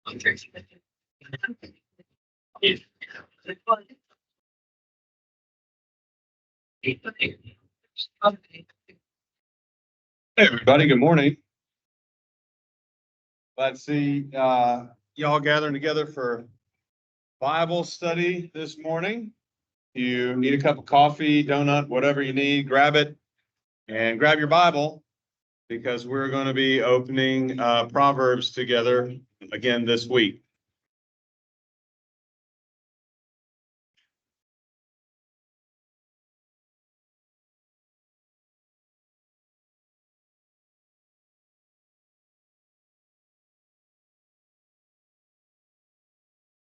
Hey everybody, good morning. Glad to see y'all gathering together for Bible study this morning. You need a cup of coffee, donut, whatever you need, grab it and grab your Bible because we're going to be opening Proverbs together again this week.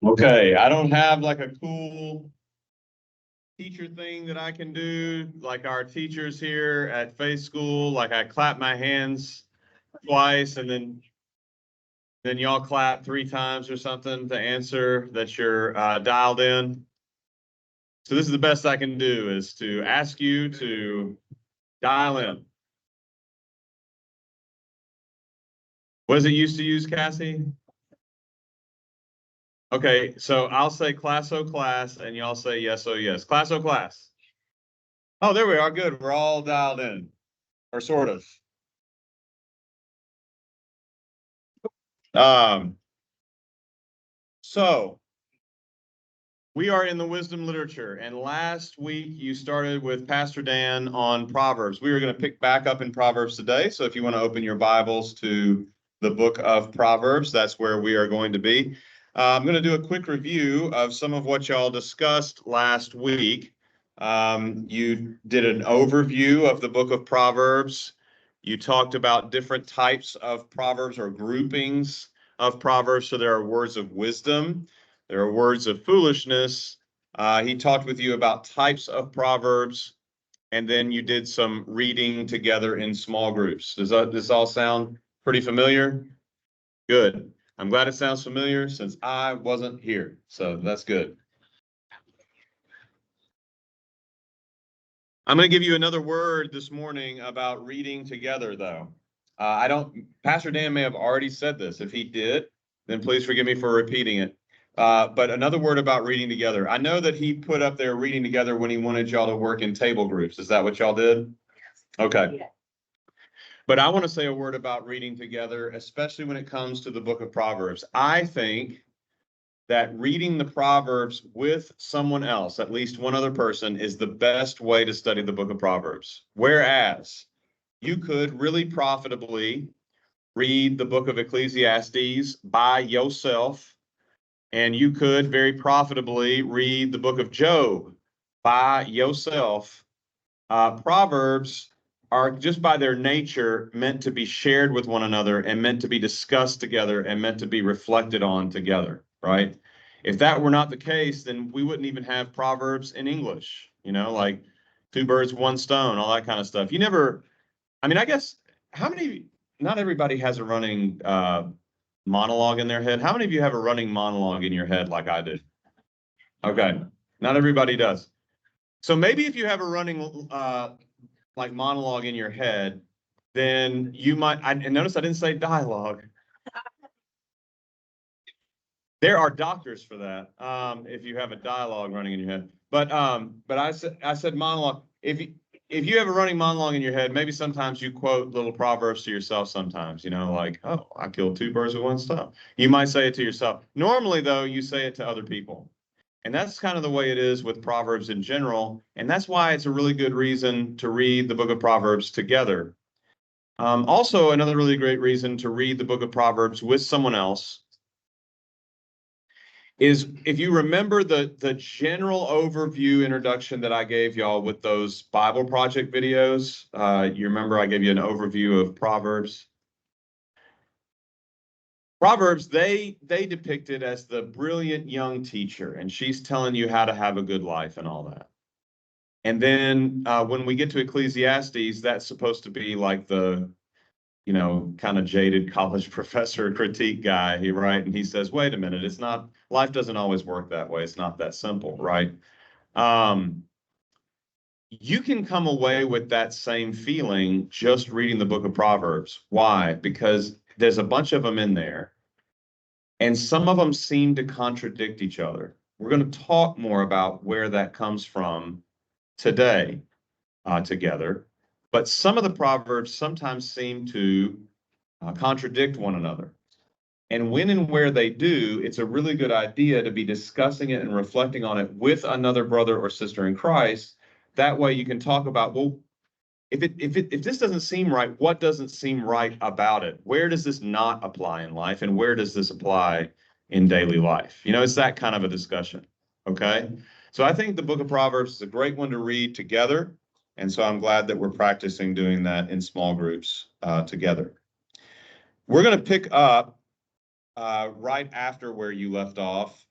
Okay, I don't have like a cool teacher thing that I can do like our teachers here at Faith School, like I clap my hands twice and then y'all clap 3 times or something to answer that you're dialed in. So this is the best I can do, is to ask you to dial in. What does it used to use, Cassie? Okay, so I'll say class, oh class, and y'all say yes, oh yes. Class, oh class. Oh, there we are. Good. We're all dialed in, or sort of. So we are in the wisdom literature, and last week you started with Pastor Dan on Proverbs. We are going to pick back up in Proverbs today. So if you want to open your Bibles to the book of Proverbs, that's where we are going to be. I'm going to do a quick review of some of what y'all discussed last week. You did an overview of the book of Proverbs. You talked about different types of Proverbs or groupings of Proverbs. So there are words of wisdom, there are words of foolishness. He talked with you about types of Proverbs, and then you did some reading together in small groups. Does this all sound pretty familiar? Good. I'm glad it sounds familiar since I wasn't here, so that's good. I'm going to give you another word this morning about reading together, though. Pastor Dan may have already said this. If he did, then please forgive me for repeating it. But another word about reading together. I know that he put up there reading together when he wanted y'all to work in table groups. Is that what y'all did? Okay. Yeah. But I want to say a word about reading together, especially when it comes to the book of Proverbs. I think that reading the Proverbs with someone else, at least one other person, is the best way to study the book of Proverbs. Whereas you could really profitably read the book of Ecclesiastes by yourself, and you could very profitably read the book of Job by yourself. Proverbs are, just by their nature, meant to be shared with one another and meant to be discussed together and meant to be reflected on together, right? If that were not the case, then we wouldn't even have Proverbs in English, like 2 birds, 1 stone, all that kind of stuff. I guess, not everybody has a running monologue in their head. How many of you have a running monologue in your head like I did? Okay, not everybody does. So maybe if you have a running like monologue in your head, then you might, and notice I didn't say dialogue. There are doctors for that, if you have a dialogue running in your head. But I said monologue. If you have a running monologue in your head, maybe sometimes you quote little proverbs to yourself sometimes, like, oh, I killed 2 birds with 1 stone. You might say it to yourself. Normally, though, you say it to other people. And that's kind of the way it is with Proverbs in general. And that's why it's a really good reason to read the book of Proverbs together. Also, another really great reason to read the book of Proverbs with someone else is, if you remember the general overview introduction that I gave y'all with those Bible Project videos, you remember I gave you an overview of Proverbs. Proverbs, they depict it as the brilliant young teacher, and she's telling you how to have a good life and all that. And then when we get to Ecclesiastes, that's supposed to be like the, kind of jaded college professor critique guy, right? And he says, wait a minute, life doesn't always work that way. It's not that simple, right? You can come away with that same feeling just reading the book of Proverbs. Why? Because there's a bunch of them in there. And some of them seem to contradict each other. We're going to talk more about where that comes from today together. But some of the Proverbs sometimes seem to contradict one another. And when and where they do, it's a really good idea to be discussing it and reflecting on it with another brother or sister in Christ. That way you can talk about, well, if this doesn't seem right, what doesn't seem right about it? Where does this not apply in life? And where does this apply in daily life? You know, it's that kind of a discussion. Okay. So I think the book of Proverbs is a great one to read together. And so I'm glad that we're practicing doing that in small groups together. We're going to pick up right after where you left off.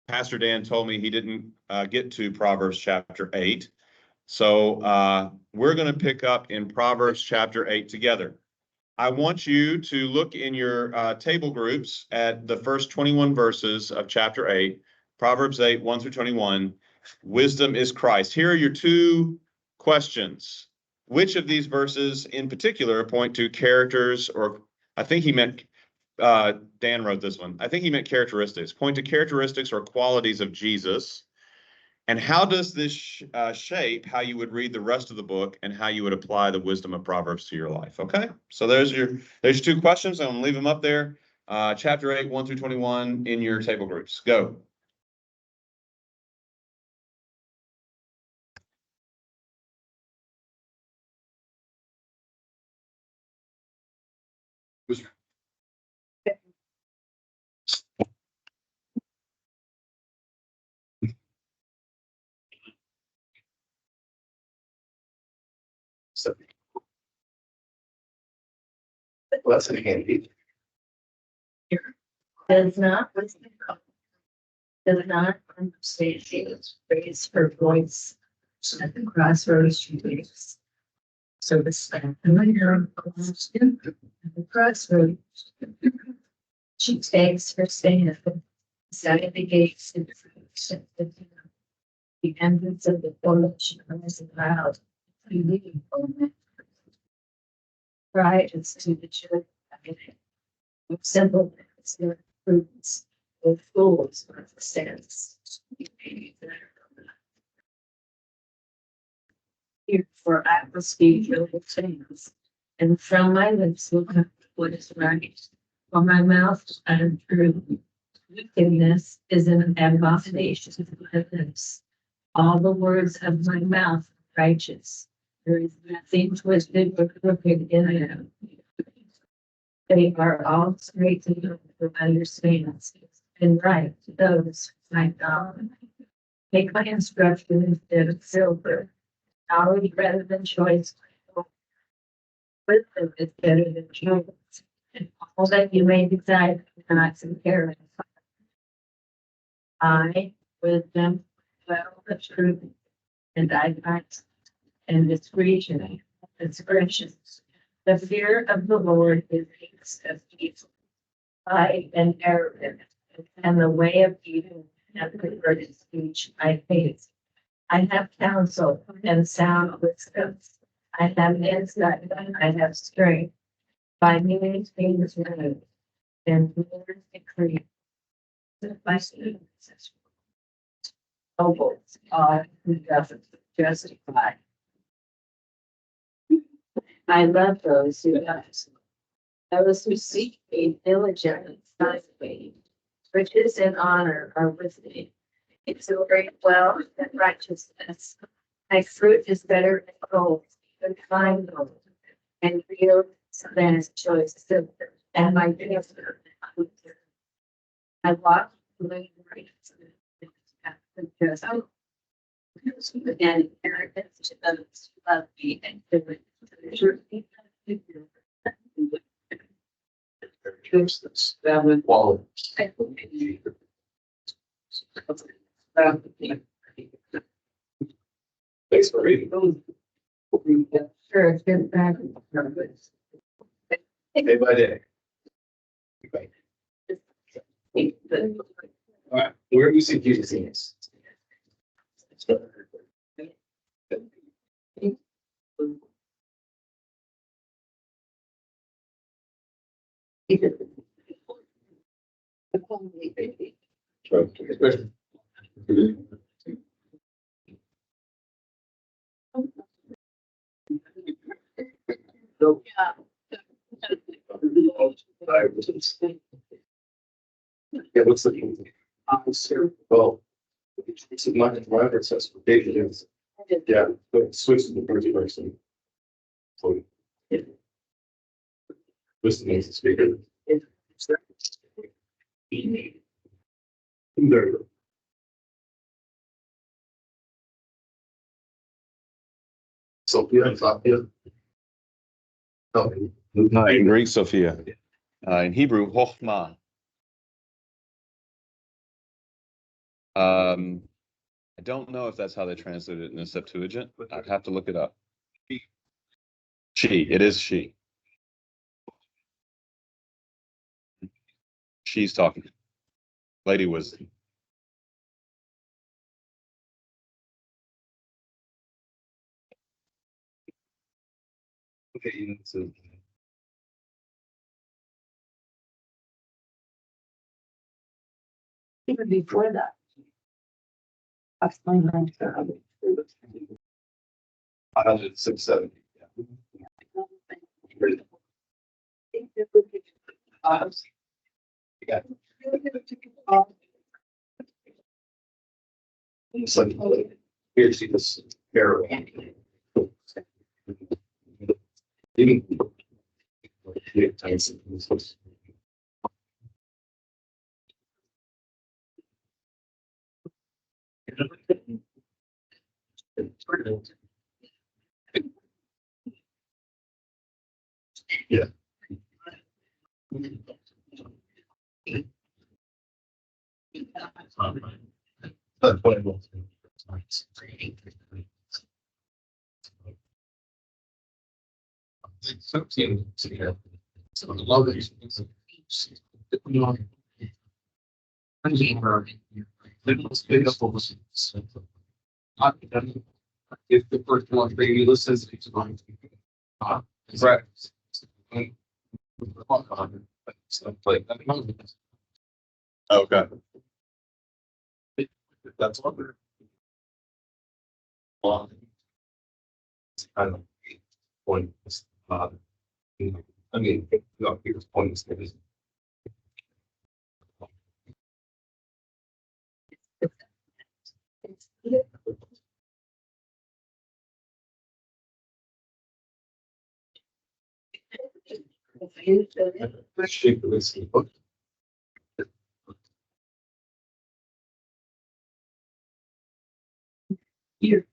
Pastor Dan told me he didn't get to Proverbs chapter 8. So we're going to pick up in Proverbs chapter 8 together. I want you to look in your table groups at the first 21 verses of chapter 8, Proverbs 8, 1 through 21. Wisdom is Christ. Here are your two questions. Which of these verses in particular point to characters, or I think he meant, Dan wrote this one. I think he meant characteristics, point to characteristics or qualities of Jesus. And how does this shape how you would read the rest of the book and how you would apply the wisdom of Proverbs to your life? Okay, so there's your two questions. I'm gonna leave them up there. Chapter 8, 1 through 21 in your table groups. Go. So that's an handy. Does not understand raise her voice at the crossroads she makes. So the stand at the crossroads. She takes her stand beside the gates and the entrance of the village is loud. Pride is to the children. Simple prudence of fools understands. For I will speak noble things, and from my lips will come what is right. For my mouth is untrue. Wickedness is an abomination to my lips. All the words of my mouth are righteous. There is nothing twisted or crooked in them. They are all straight to those who understand and right to those who find knowledge. Make my instruction instead of silver, knowledge rather than choice. Wisdom is better than jewels, and all that you may desire cannot compare it. I, wisdom, well the truth, and I find and discretion, discretions. The fear of the Lord is of evil. I am arrogant, and the way of evil and perverted speech I hate. I have counsel and sound wisdom. I have insight, I have strength. By me things known, and rulers decree. My students, nobles are who doesn't justify. I love those who does. Those who seek me diligently find me. Riches and honor are with me. It's a great wealth and righteousness. My fruit is better than gold, than fine gold, and real than choice silver. And my gifts are I walk the right and arrogance to those who love me and do it to the truth. Quality. Thanks for reading. Sure, it's been back. Day by day. All right, where do you see Jesus in this? Yeah, what's the? Well. It's in my environment, says for David is. Yeah, but switch to the first person. So. Listening to the speaker. There. Sophia and Sophia. In Greek, Sophia. In Hebrew, Chochmah. I don't know if that's how they translate it in the Septuagint. I'd have to look it up. She, it is she. She's talking. Lady Wisdom. Okay, so. Even before that. That's my mind. 670. Yeah. It's like, here, see this arrow. Yeah. That's what I will do. So, I love it. If the first one baby listens, it's going to be. Right. Okay. That's what we're. Well, I don't. Point. I mean, here's points. Shape of this book. Here.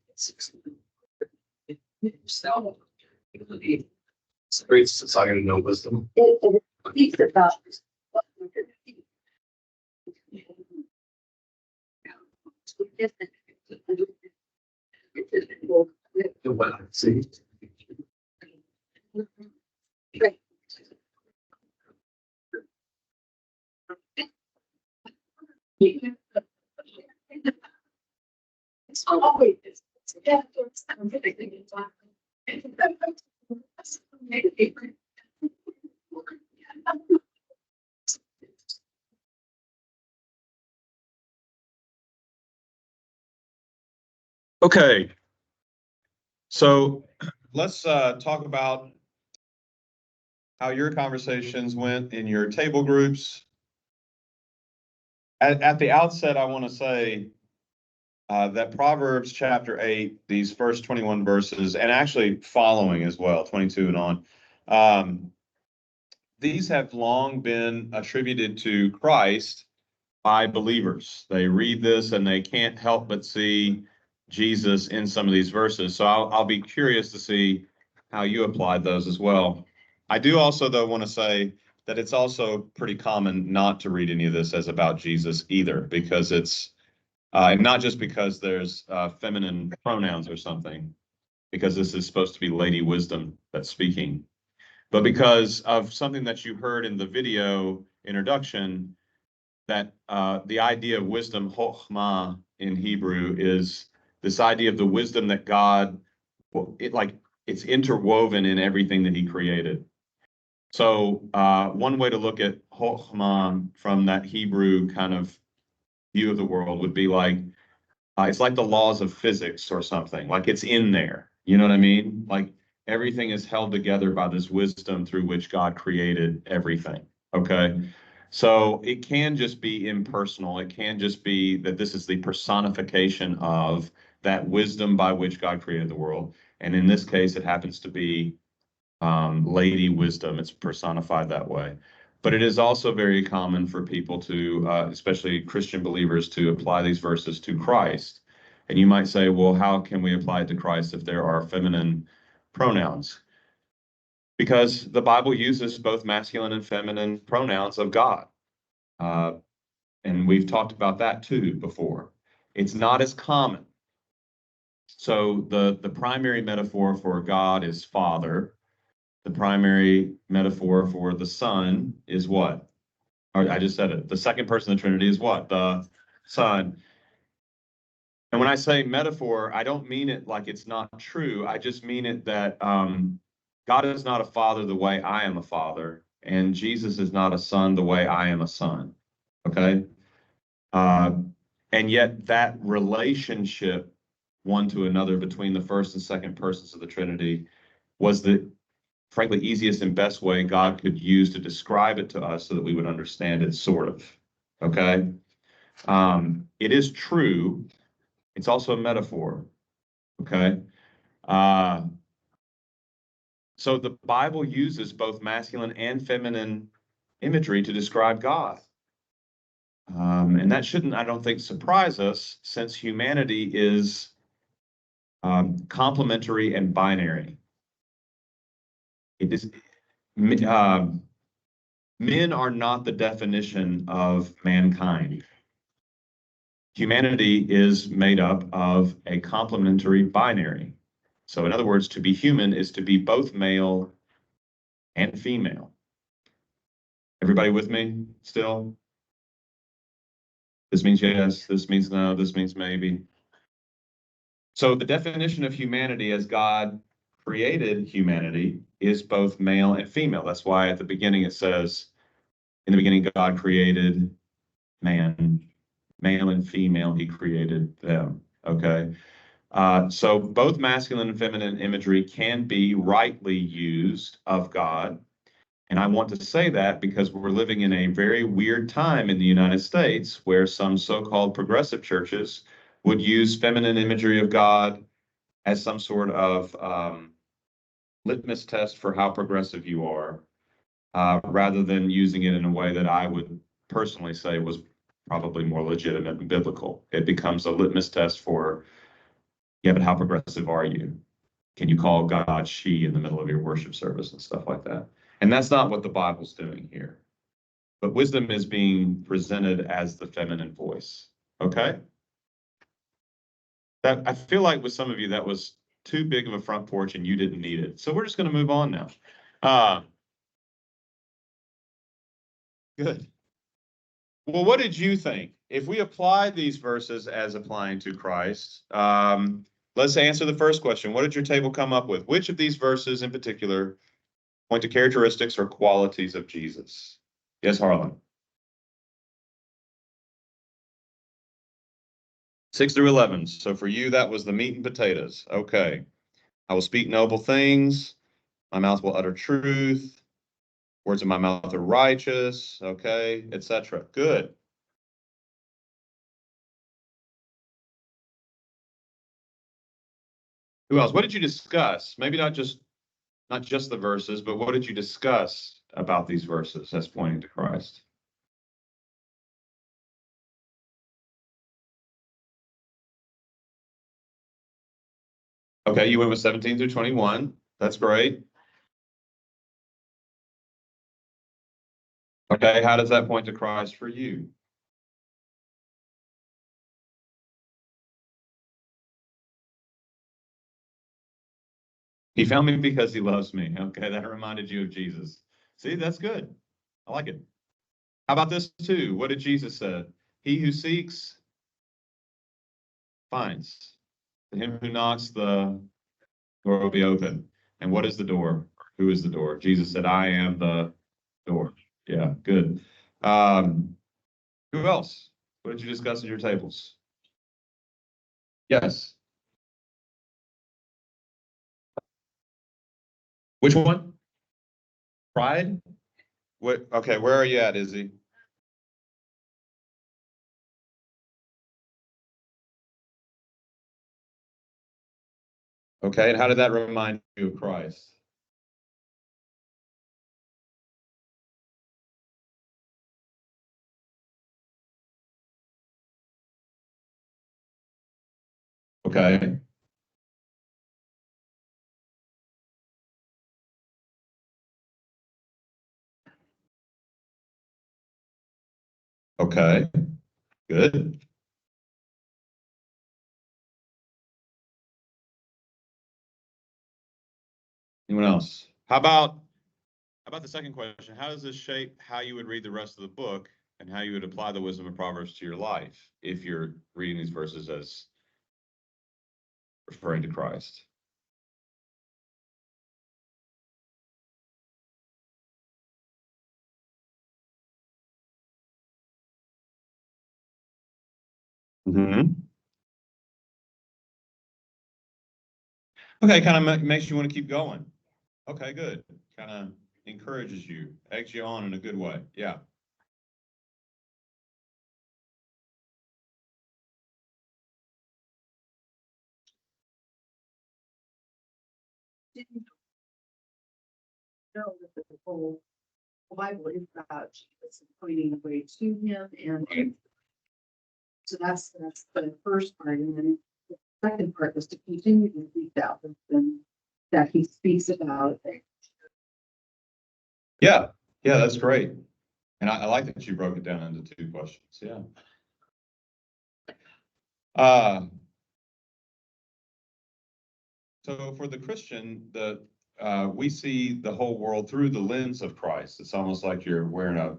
It's great society, no wisdom. It speaks about. See. It's always. Okay. So let's talk about how your conversations went in your table groups. At the outset, I want to say that Proverbs chapter 8, these first 21 verses, and actually following as well, 22 and on, these have long been attributed to Christ by believers. They read this and they can't help but see Jesus in some of these verses. So I'll be curious to see how you applied those as well. I do also, though, want to say that it's also pretty common not to read any of this as about Jesus either, because it's not just because there's feminine pronouns or something, because this is supposed to be Lady Wisdom that's speaking, but because of something that you heard in the video introduction, that the idea of wisdom, chokhmah in Hebrew, is this idea of the wisdom that God, it's interwoven in everything that he created. So one way to look at chokhmah from that Hebrew kind of view of the world would be like, it's like the laws of physics or something, like it's in there. You know what I mean? Like everything is held together by this wisdom through which God created everything. Okay. So it can just be impersonal. It can just be that this is the personification of that wisdom by which God created the world. And in this case, it happens to be Lady Wisdom. It's personified that way. But it is also very common for people to, especially Christian believers, to apply these verses to Christ. And you might say, well, how can we apply it to Christ if there are feminine pronouns? Because the Bible uses both masculine and feminine pronouns of God. Uh, and we've talked about that too before. It's not as common. So the primary metaphor for God is Father. The primary metaphor for the Son is what? Or I just said it. The second person of the Trinity is what? The Son. And when I say metaphor, I don't mean it like it's not true. I just mean it that God is not a father the way I am a father, and Jesus is not a son the way I am a son. Okay? And yet that relationship one to another between the first and second persons of the Trinity was the frankly easiest and best way God could use to describe it to us so that we would understand it, sort of. Okay? It is true. It's also a metaphor. Okay? So the Bible uses both masculine and feminine imagery to describe God. And that shouldn't, I don't think, surprise us, since humanity is complementary and binary. It is, men are not the definition of mankind. Humanity is made up of a complementary binary. So in other words, to be human is to be both male and female. Everybody with me still? This means yes, this means no, this means maybe. So the definition of humanity as God created humanity is both male and female. That's why at the beginning it says, in the beginning God created man, male and female, he created them. Okay. So both masculine and feminine imagery can be rightly used of God. And I want to say that because we're living in a very weird time in the United States where some so-called progressive churches would use feminine imagery of God as some sort of litmus test for how progressive you are, rather than using it in a way that I would personally say was probably more legitimate and biblical. It becomes a litmus test for, yeah, but how progressive are you? Can you call God she in the middle of your worship service and stuff like that? And that's not what the Bible's doing here. But wisdom is being presented as the feminine voice. Okay? That, I feel like with some of you that was too big of a front porch and you didn't need it. So we're just going to move on now. Good. Well, what did you think? If we apply these verses as applying to Christ, let's answer the first question. What did your table come up with? Which of these verses in particular point to characteristics or qualities of Jesus? Yes, Harlan. 6 through 11. So for you, that was the meat and potatoes. Okay. I will speak noble things. My mouth will utter truth. Words of my mouth are righteous. Okay, etc. Good. Who else? What did you discuss? Maybe not just the verses, but what did you discuss about these verses as pointing to Christ? Okay, you went with 17 through 21. That's great. Okay, how does that point to Christ for you? He found me because he loves me. Okay, that reminded you of Jesus. See, that's good. I like it. How about this too? What did Jesus say? He who seeks finds. To him who knocks, the door will be open. And what is the door? Who is the door? Jesus said, I am the door. Yeah, good. Who else? What did you discuss at your tables? Yes. Which one? Pride? What, okay, where are you at, Izzy? Okay, and how did that remind you of Christ? Okay. Okay, good. Anyone else? How about the second question? How does this shape how you would read the rest of the book and how you would apply the wisdom of Proverbs to your life if you're reading these verses as referring to Christ? Mm-hmm. Okay, kind of makes you want to keep going. Okay, good. Kind of encourages you, eggs you on in a good way. Yeah. Didn't know that the whole Bible is about Jesus and pointing the way to him, and so that's the first part, and then the second part was to continue to seek that wisdom that he speaks about. Yeah. Yeah, that's great. And I like that you broke it down into two questions. Yeah. So for the Christian, we see the whole world through the lens of Christ. It's almost like you're wearing a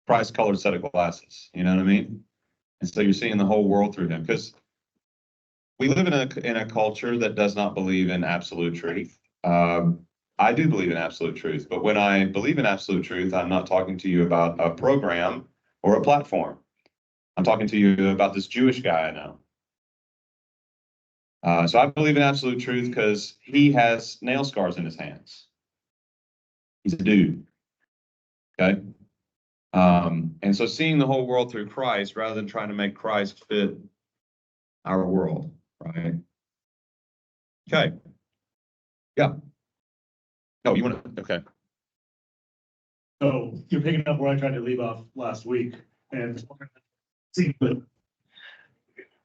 Christ-colored set of glasses. You know what I mean? And so you're seeing the whole world through him, because we live in a culture that does not believe in absolute truth. I do believe in absolute truth, but when I believe in absolute truth, I'm not talking to you about a program or a platform. I'm talking to you about this Jewish guy I know. So I believe in absolute truth because he has nail scars in his hands. He's a dude. Okay. And so seeing the whole world through Christ rather than trying to make Christ fit our world, right? Okay. Yeah. No, you want to, okay. So you're picking up where I tried to leave off last week, and see, but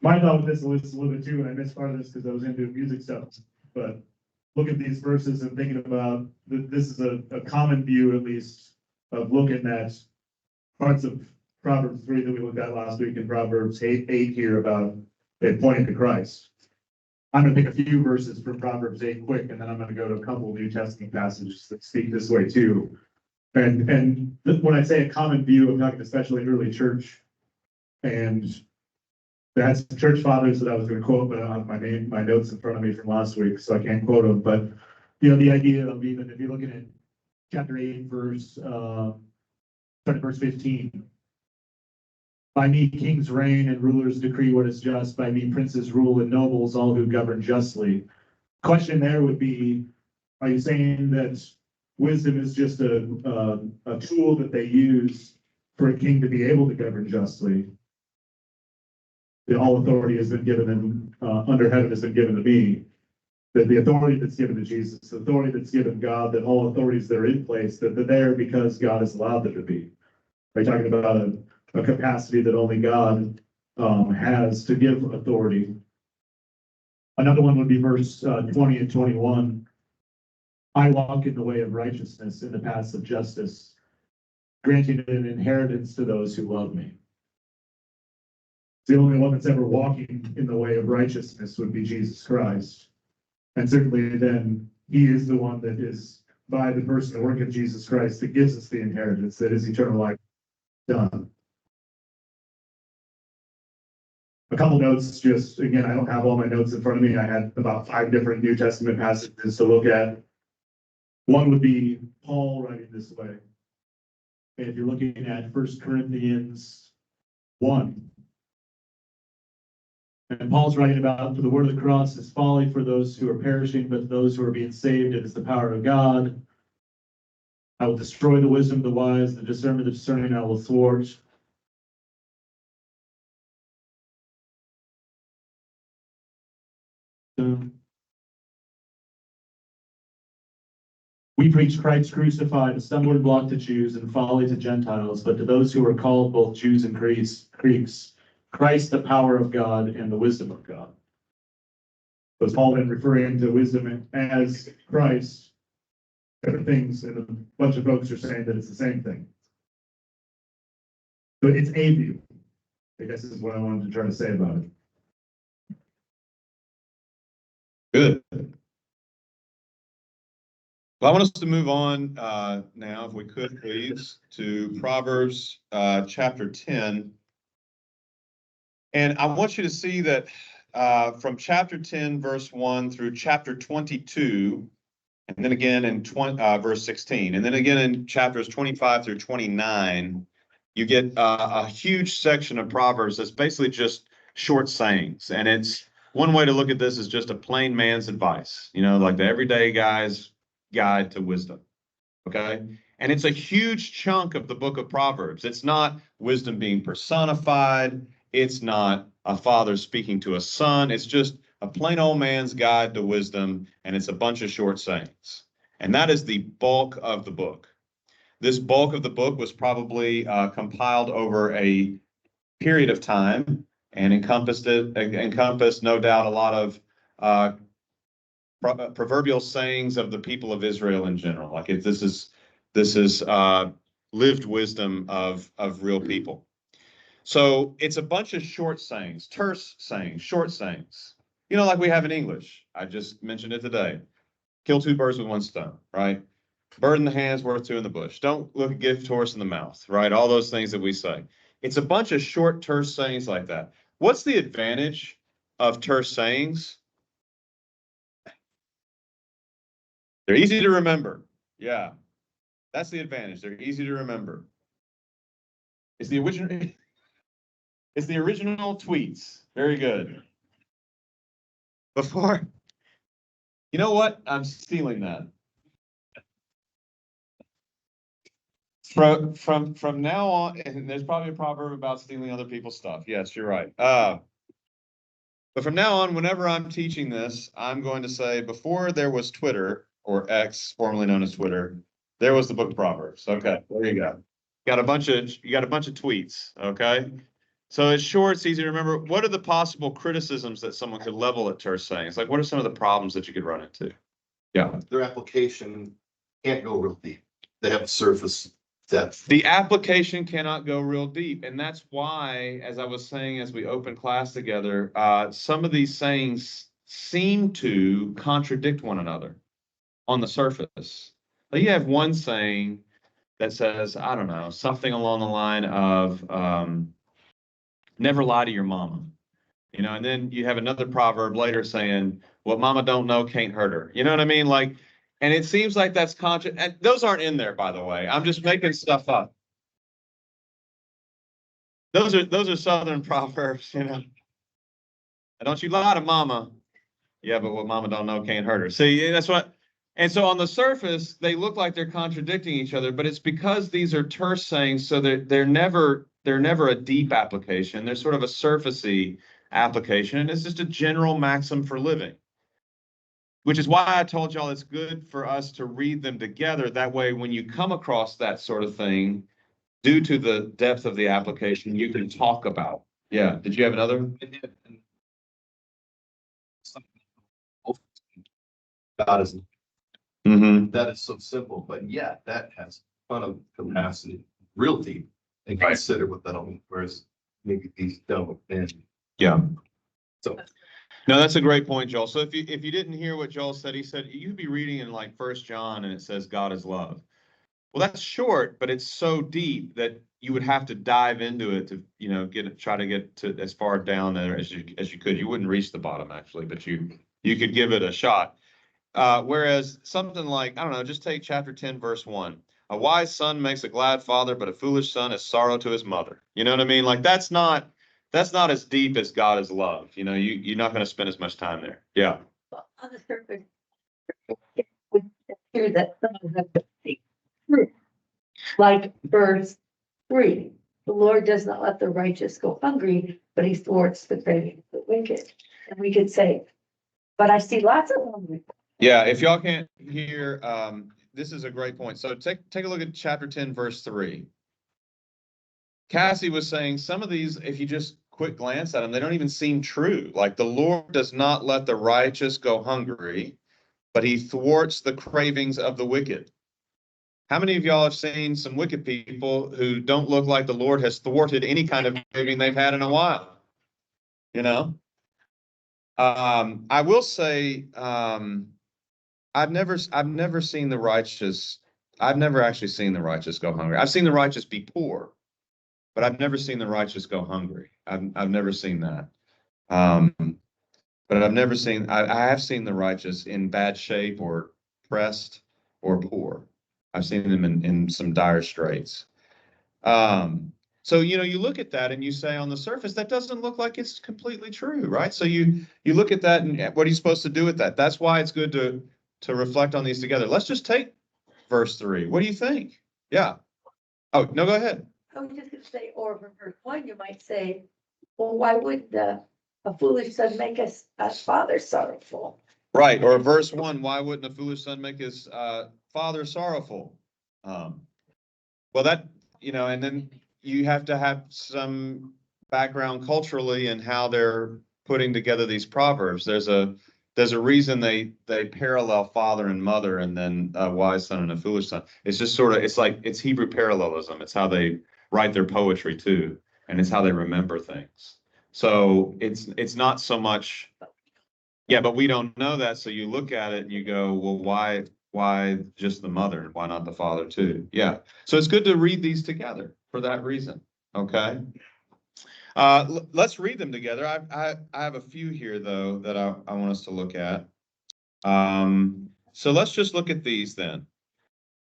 my thought with this was a little bit too, and I missed part of this because I was into music stuff, but look at these verses and thinking about that this is a common view, at least, of looking at parts of Proverbs 3 that we looked at last week and Proverbs 8 here about it pointing to Christ. I'm gonna pick a few verses from Proverbs 8 quick, and then I'm gonna go to a couple New Testament passages that speak this way too. And when I say a common view, I'm talking especially early church. And that's church fathers that I was gonna quote, but I don't have my notes in front of me from last week, so I can't quote them. But, you know, the idea of even if you're looking at chapter 8, verse 15. By me kings reign and rulers decree what is just. By me princes rule and nobles, all who govern justly. Question there would be, are you saying that wisdom is just a tool that they use for a king to be able to govern justly? That all authority has been given and under heaven has been given to me. That the authority that's given to Jesus, the authority that's given God, that all authorities that are in place, that they're there because God has allowed them to be. Are you talking about a capacity that only God has to give authority? Another one would be verse 20 and 21. I walk in the way of righteousness, in the paths of justice, granting an inheritance to those who love me. The only one that's ever walking in the way of righteousness would be Jesus Christ. And certainly then he is the one that is, by the person and work of Jesus Christ, that gives us the inheritance that is eternal life done. A couple notes, just again, I don't have all my notes in front of me. I had about 5 different New Testament passages to look at. One would be Paul writing this way. If you're looking at 1 Corinthians 1. And Paul's writing about, for the word of the cross is folly for those who are perishing, but those who are being saved, it is the power of God. I will destroy the wisdom of the wise, the discernment of the discerning I will thwart. We preach Christ crucified, a stumbling block to Jews and folly to Gentiles, but to those who are called, both Jews and Greeks, Christ the power of God and the wisdom of God. So Paul been referring to wisdom as Christ, different things, and a bunch of folks are saying that it's the same thing. So it's a view, I guess is what I wanted to try to say about it. Good. Well, I want us to move on now, if we could, please, to Proverbs chapter 10. And I want you to see that from chapter 10, verse 1 through chapter 22, and then again in verse 16, and then again in chapters 25 through 29, you get a huge section of Proverbs that's basically just short sayings. And it's one way to look at this is just a plain man's advice, you know, like the everyday guy's guide to wisdom. Okay. And it's a huge chunk of the book of Proverbs. It's not wisdom being personified. It's not a father speaking to a son. It's just a plain old man's guide to wisdom. And it's a bunch of short sayings. And that is the bulk of the book. This bulk of the book was probably compiled over a period of time and encompassed no doubt a lot of proverbial sayings of the people of Israel in general. Like if this is lived wisdom of real people. So it's a bunch of short sayings, terse sayings, short sayings. You know, like we have in English. I just mentioned it today. Kill two birds with one stone, right? Bird in the hand is worth two in the bush. Don't look a gift horse in the mouth, right? All those things that we say. It's a bunch of short, terse sayings like that. What's the advantage of terse sayings? They're easy to remember. Yeah, that's the advantage. They're easy to remember. It's the original. It's the original tweets. Very good. Before, you know what? I'm stealing that. From now on, and there's probably a proverb about stealing other people's stuff. Yes, you're right. But from now on, whenever I'm teaching this, I'm going to say before there was Twitter or X, formerly known as Twitter, there was the book of Proverbs. Okay, there you go. You got a bunch of tweets. Okay. So it's short, it's easy to remember. What are the possible criticisms that someone could level at terse sayings? Like, what are some of the problems that you could run into? Yeah. Their application can't go real deep. They have a surface depth. The application cannot go real deep. And that's why, as I was saying, as we opened class together, some of these sayings seem to contradict one another on the surface. Like you have one saying that says, I don't know, something along the line of, never lie to your mama, you know, and then you have another proverb later saying, what mama don't know can't hurt her. You know what I mean? Like, and it seems like that's conscious. And those aren't in there, by the way. I'm just making stuff up. Those are Southern proverbs, you know. Don't you lie to mama. Yeah, but what mama don't know can't hurt her. See, that's what. And so on the surface, they look like they're contradicting each other, but it's because these are terse sayings, so they're never a deep application. They're sort of a surfacey application, and it's just a general maxim for living. Which is why I told y'all it's good for us to read them together. That way, when you come across that sort of thing, due to the depth of the application, you can talk about. Yeah. Did you have another? God is Mm-hmm. that is so simple, but yeah, that has a ton of capacity, real deep, and Right. consider what that'll mean. Whereas maybe these don't. And Yeah. so No, that's a great point, Joel. So if you didn't hear what Joel said, he said you'd be reading in like 1 John and it says God is love. Well, that's short, but it's so deep that you would have to dive into it to, you know, try to get to as far down there as you could. You wouldn't reach the bottom actually, but you could give it a shot. Whereas something like, I don't know, just take chapter 10, verse 1. A wise son makes a glad father, but a foolish son is sorrow to his mother. You know what I mean? Like that's not as deep as God is love. You know, you're not going to spend as much time there. Yeah. Well, on the surface, it would appear that some of them take fruit. Like verse 3, the Lord does not let the righteous go hungry, but he thwarts the craving of the wicked. And we could say, but I see lots of hungry. Yeah. If y'all can't hear, this is a great point. So take a look at chapter 10, verse 3. Cassie was saying some of these, if you just quick glance at them, they don't even seem true. Like the Lord does not let the righteous go hungry, but he thwarts the cravings of the wicked. How many of y'all have seen some wicked people who don't look like the Lord has thwarted any kind of craving they've had in a while? You know? I will say, I've never seen the righteous. I've never actually seen the righteous go hungry. I've seen the righteous be poor, but I've never seen the righteous go hungry. I've never seen that. But I've never seen, I have seen the righteous in bad shape or pressed or poor. I've seen them in some dire straits. So, you know, you look at that and you say on the surface, that doesn't look like it's completely true, right? So you look at that and what are you supposed to do with that? That's why it's good to reflect on these together. Let's just take verse 3. What do you think? Yeah. Oh, no, go ahead. I was just gonna say, or from verse 1, you might say, well, why would a foolish son make a father sorrowful? Right. Or verse 1, why wouldn't a foolish son make his father sorrowful? Well, that, you know, and then you have to have some background culturally in how they're putting together these proverbs. There's a reason they parallel father and mother and then a wise son and a foolish son. It's just sort of, it's Hebrew parallelism. It's how they write their poetry too. And it's how they remember things. So it's not so much, yeah, but we don't know that. So you look at it and you go, well, why just the mother? Why not the father too? Yeah. So it's good to read these together for that reason. Okay. Let's read them together. I have a few here though that I want us to look at. So let's just look at these then.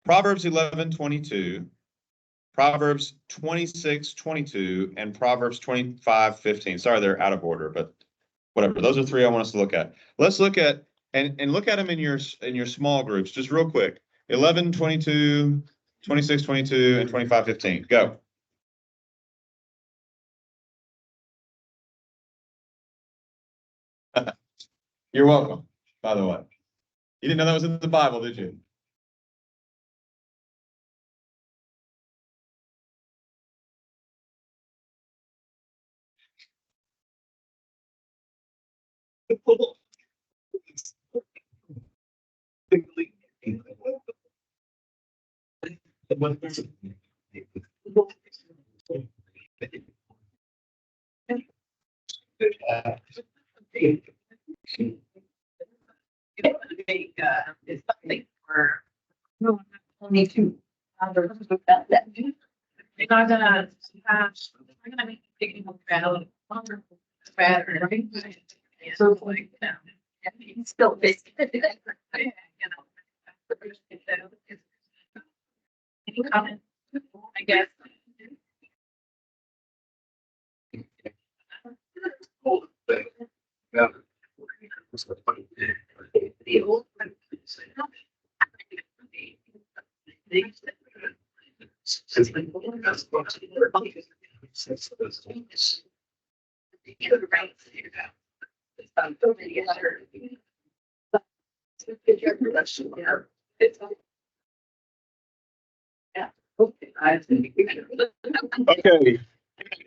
Proverbs 11:22, Proverbs 26:22, and Proverbs 25:15. Sorry, they're out of order, but whatever. Those are three I want us to look at. Let's look at and look at them in your small groups, just real quick. 11:22, 26:22, and 25:15. Go. You're welcome, by the way. You didn't know that was in the Bible, did you? It's something for. Only two. They're not gonna, we're gonna make thinking about better, right? So like, it's still basic. You know. Any comment? I guess. Yeah. The old. Yeah. Okay. I think. Okay.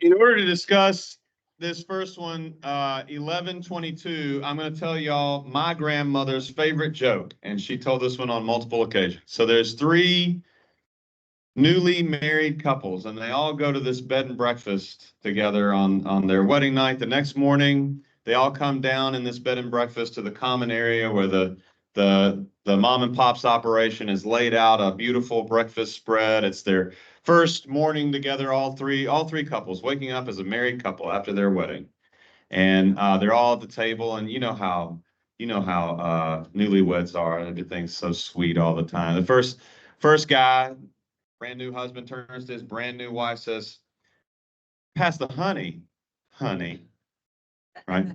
In order to discuss this first one, 11:22, I'm going to tell y'all my grandmother's favorite joke, and she told this one on multiple occasions. So there's three newly married couples, and they all go to this bed and breakfast together on their wedding night. The next morning, they all come down in this bed and breakfast to the common area where the mom and pop's operation has laid out a beautiful breakfast spread. It's their first morning together, all three couples waking up as a married couple after their wedding. And they're all at the table, and you know how newlyweds are, and everything's so sweet all the time. The first guy Brand new husband turns to his brand new wife, says, pass the honey, honey. Right?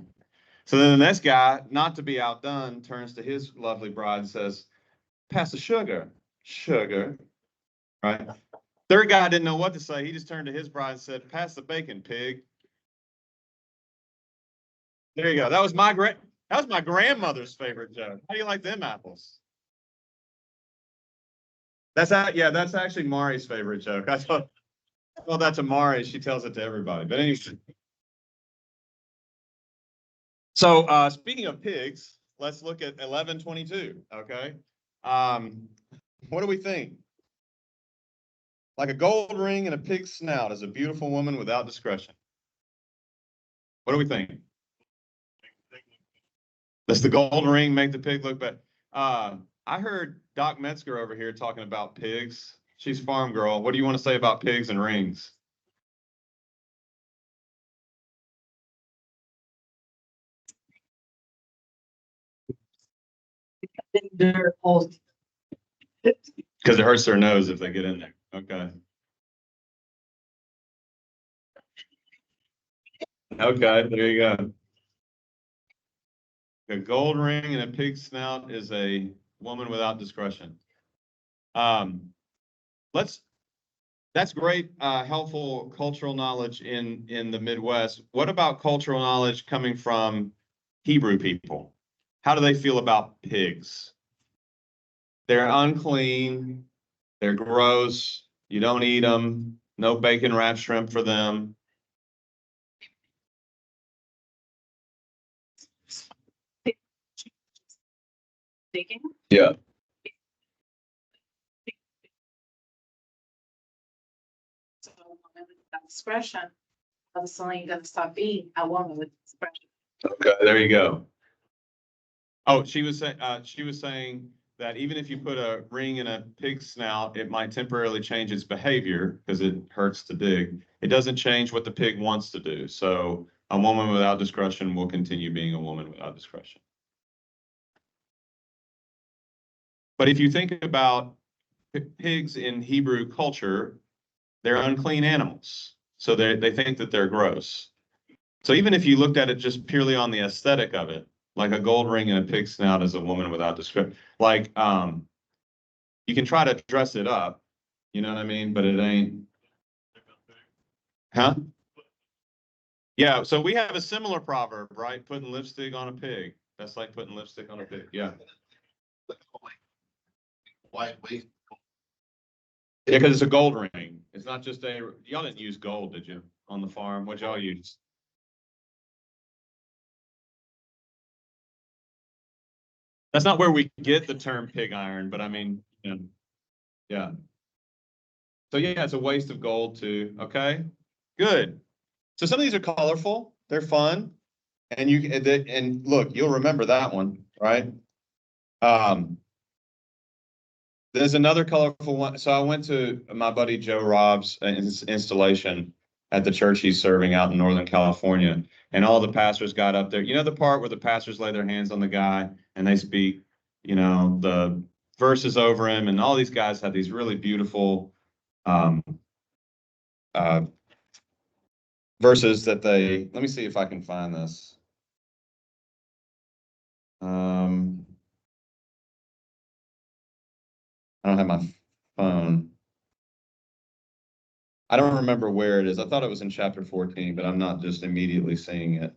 So then the next guy, not to be outdone, turns to his lovely bride and says, pass the sugar, sugar. Right? Third guy didn't know what to say. He just turned to his bride and said, pass the bacon, pig. There you go. That was my grandmother's favorite joke. How do you like them apples? That's actually Mari's favorite joke. I thought, well, that's a Mari. She tells it to everybody. But anyway. So speaking of pigs, let's look at 11:22. Okay. What do we think? Like a gold ring and a pig's snout is a beautiful woman without discretion. What do we think? Does the gold ring make the pig look bad? I heard Doc Metzger over here talking about pigs. She's farm girl. What do you want to say about pigs and rings? Because it hurts their nose if they get in there. Okay. Okay, there you go. A gold ring and a pig snout is a woman without discretion. That's great, helpful cultural knowledge in the Midwest. What about cultural knowledge coming from Hebrew people? How do they feel about pigs? They're unclean. They're gross. You don't eat them. No bacon wrapped shrimp for them. Thinking. Yeah. So a woman with discretion, obviously you're gonna stop being a woman with discretion. Okay, there you go. Oh, she was saying that even if you put a ring in a pig's snout, it might temporarily change its behavior because it hurts to dig. It doesn't change what the pig wants to do. So a woman without discretion will continue being a woman without discretion. But if you think about pigs in Hebrew culture, they're unclean animals. So they think that they're gross. So even if you looked at it just purely on the aesthetic of it, like a gold ring and a pig snout is a woman without discretion, like you can try to dress it up, you know what I mean? But it ain't. Huh? Yeah, so we have a similar proverb, right? Putting lipstick on a pig. That's like putting lipstick on a pig. Yeah. Why wait? Yeah, because it's a gold ring. It's not just y'all didn't use gold, did you, on the farm? What'd y'all use? That's not where we get the term pig iron, but I mean, yeah. So yeah, it's a waste of gold too. Okay, good. So some of these are colorful. They're fun, and and look, you'll remember that one, right? There's another colorful one. So I went to my buddy Joe Rob's installation at the church he's serving out in Northern California, and all the pastors got up there. You know the part where the pastors lay their hands on the guy and they speak, the verses over him, and all these guys had these really beautiful um, verses that let me see if I can find this. I don't have my phone. I don't remember where it is. I thought it was in chapter 14, but I'm not just immediately seeing it.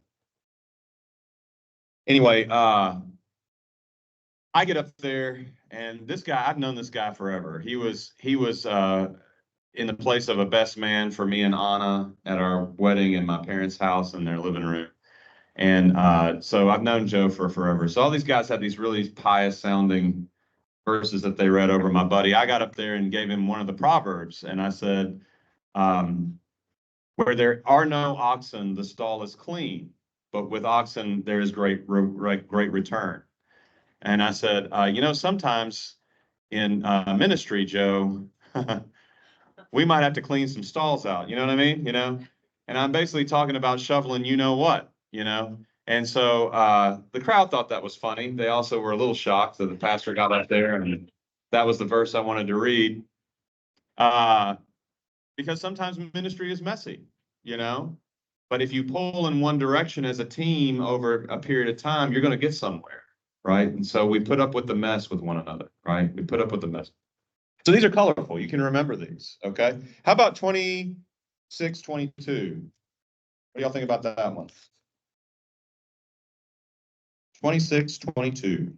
Anyway, I get up there and this guy, I've known this guy forever. He was in the place of a best man for me and Anna at our wedding in my parents' house in their living room. And so I've known Joe for forever. So all these guys had these really pious sounding verses that they read over my buddy. I got up there and gave him one of the Proverbs, and I said, where there are no oxen, the stall is clean, but with oxen, there is great return. And I said, sometimes in ministry, Joe, we might have to clean some stalls out. You know what I mean? And I'm basically talking about shoveling, what. And so the crowd thought that was funny. They also were a little shocked that the pastor got up there and that was the verse I wanted to read. Because sometimes ministry is messy, you know? But if you pull in one direction as a team over a period of time, you're going to get somewhere, right? And so we put up with the mess with one another, right? We put up with the mess. So these are colorful. You can remember these, okay? How about 26, 22? What do y'all think about that one? 26, 22.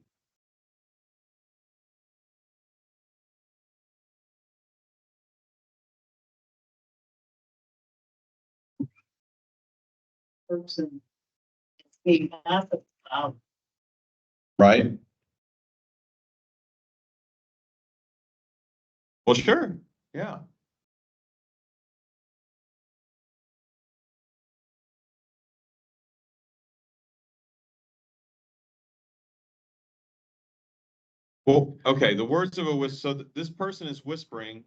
Person. Being gossip about. Right? Well, sure. Yeah. Well, okay, the words of a whisper, so this person is whispering,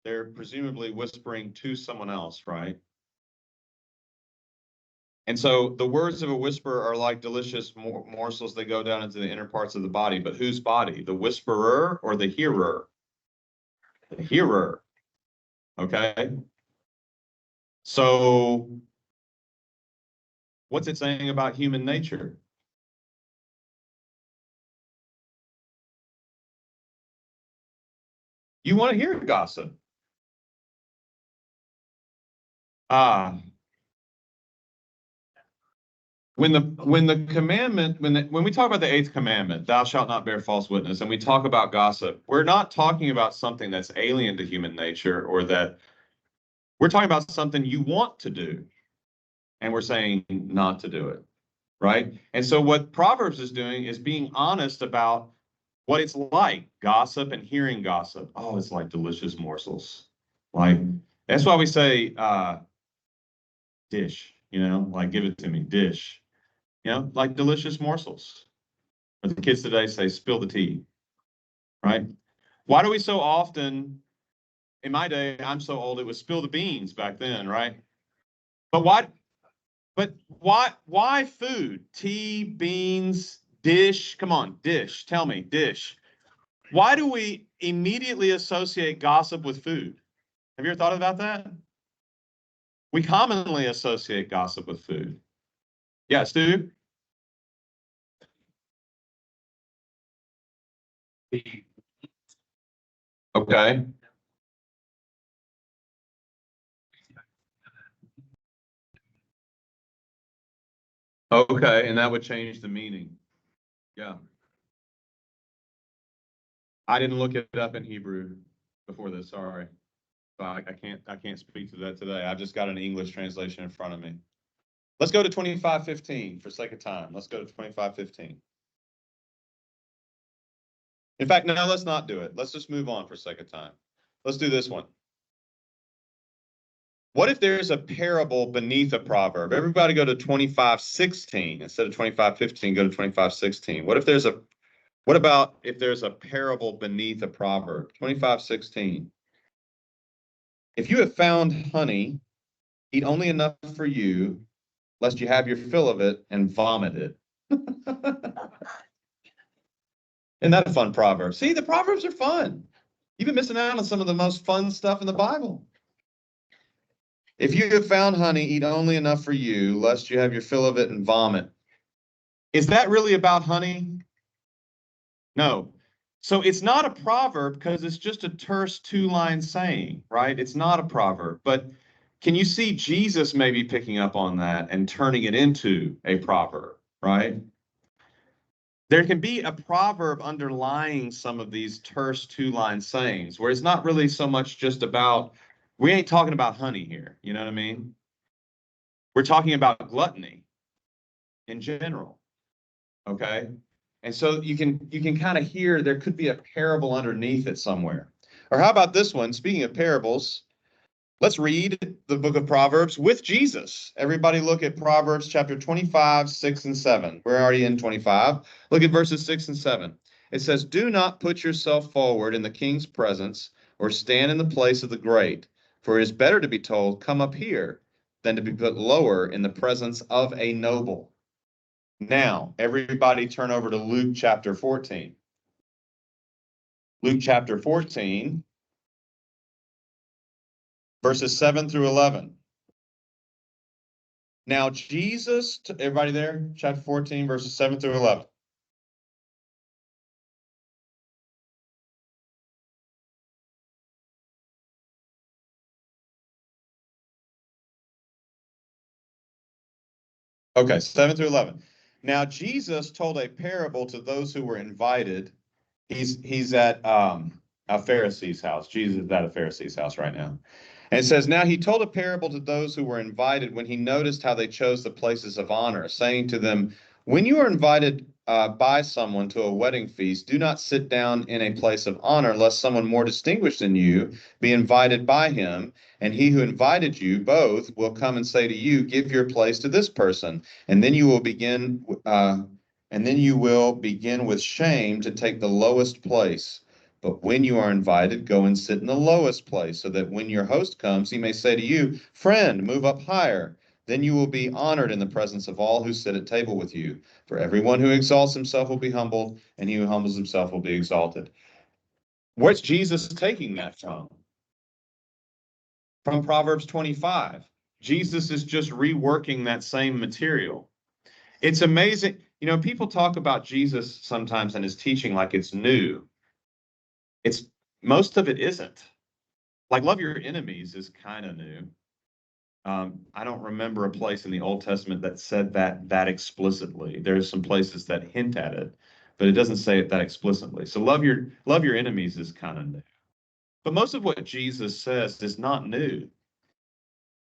they're presumably whispering to someone else, right? And so the words of a whisper are like delicious morsels that go down into the inner parts of the body, but whose body? The whisperer or the hearer? The hearer. Okay. So what's it saying about human nature? You want to hear gossip. When the commandment, when we talk about the eighth commandment, thou shalt not bear false witness, and we talk about gossip, we're not talking about something that's alien to human nature or that we're talking about something you want to do. And we're saying not to do it. Right. And so what Proverbs is doing is being honest about what it's like, gossip and hearing gossip. Oh, it's like delicious morsels. Like that's why we say dish, like give it to me, dish. Like delicious morsels. Or the kids today say, spill the tea, right? Why do we so often, in my day, I'm so old, it was spill the beans back then, right? But why food? Tea, beans, dish? Come on, dish. Tell me, dish. Why do we immediately associate gossip with food? Have you ever thought about that? We commonly associate gossip with food. Yeah, Stu? Okay. Okay, and that would change the meaning. Yeah. I didn't look it up in Hebrew before this, sorry. So I can't speak to that today. I've just got an English translation in front of me. Let's go to 25:15 for sake of time. Let's go to 25:15. In fact, no, let's not do it. Let's just move on for sake of time. Let's do this one. What if there's a parable beneath a proverb? Everybody go to 25:16 instead of 25:15, go to 25:16. What about if there's a parable beneath a proverb? 25:16. If you have found honey, eat only enough for you, lest you have your fill of it and vomit it. Isn't that a fun proverb? See, the proverbs are fun. You've been missing out on some of the most fun stuff in the Bible. If you have found honey, eat only enough for you, lest you have your fill of it and vomit. Is that really about honey? No. So it's not a proverb because it's just a terse two-line saying, right? It's not a proverb. But can you see Jesus maybe picking up on that and turning it into a proverb, right? There can be a proverb underlying some of these terse two-line sayings where it's not really so much just about, we ain't talking about honey here, you know what I mean? We're talking about gluttony in general, okay? And so you can kind of hear there could be a parable underneath it somewhere. Or how about this one? Speaking of parables, let's read the book of Proverbs with Jesus. Everybody look at Proverbs chapter 25, 6 and 7. We're already in 25. Look at verses 6 and 7. It says, do not put yourself forward in the king's presence or stand in the place of the great, for it is better to be told, come up here, than to be put lower in the presence of a noble. Now, everybody turn over to Luke chapter 14. Luke chapter 14. verses 7 through 11. Now Jesus, everybody there, chapter 14, verses 7 through 11. Okay, 7 through 11. Now Jesus told a parable to those who were invited. He's at a Pharisee's house. Jesus is at a Pharisee's house right now. And it says, now he told a parable to those who were invited when he noticed how they chose the places of honor, saying to them, when you are invited by someone to a wedding feast, do not sit down in a place of honor, lest someone more distinguished than you be invited by him. And he who invited you both will come and say to you, give your place to this person. And then you will begin with shame to take the lowest place. But when you are invited, go and sit in the lowest place, so that when your host comes, he may say to you, friend, move up higher. Then you will be honored in the presence of all who sit at table with you. For everyone who exalts himself will be humbled, and he who humbles himself will be exalted. Where's Jesus taking that from? From Proverbs 25. Jesus is just reworking that same material. It's amazing. You know, people talk about Jesus sometimes and his teaching like it's new. It's most of it isn't. Like love your enemies is kind of new. I don't remember a place in the Old Testament that said that explicitly. There's some places that hint at it, but it doesn't say it that explicitly. So love your enemies is kind of new. But most of what Jesus says is not new.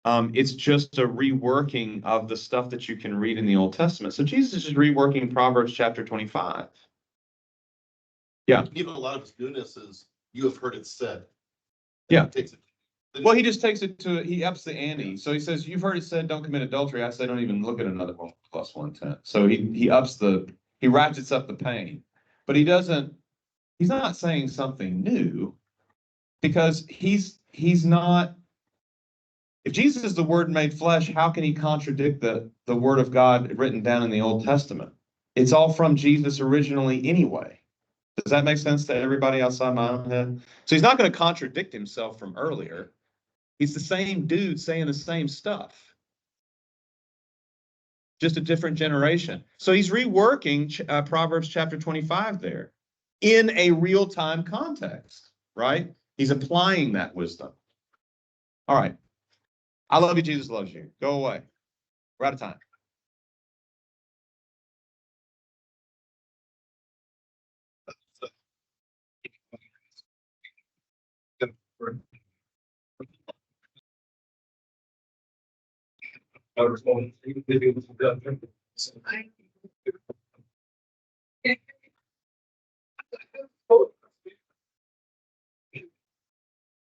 It's just a reworking of the stuff that you can read in the Old Testament. So Jesus is reworking Proverbs chapter 25. Yeah. Even a lot of his newness is, you have heard it said. Yeah. He takes it. Well, he just takes it to, he ups the ante. So he says, you've heard it said, don't commit adultery. I say, don't even look at another one plus 1/10. So he ratchets up the pain. But he's not saying something new, because he's not, if Jesus is the word made flesh, how can he contradict the word of God written down in the Old Testament? It's all from Jesus originally anyway. Does that make sense to everybody outside my own head? So he's not going to contradict himself from earlier. He's the same dude saying the same stuff, just a different generation. So he's reworking Proverbs chapter 25 there in a real-time context, right? He's applying that wisdom. All right. I love you. Jesus loves you. Go away. We're out of time.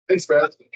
Thanks for asking.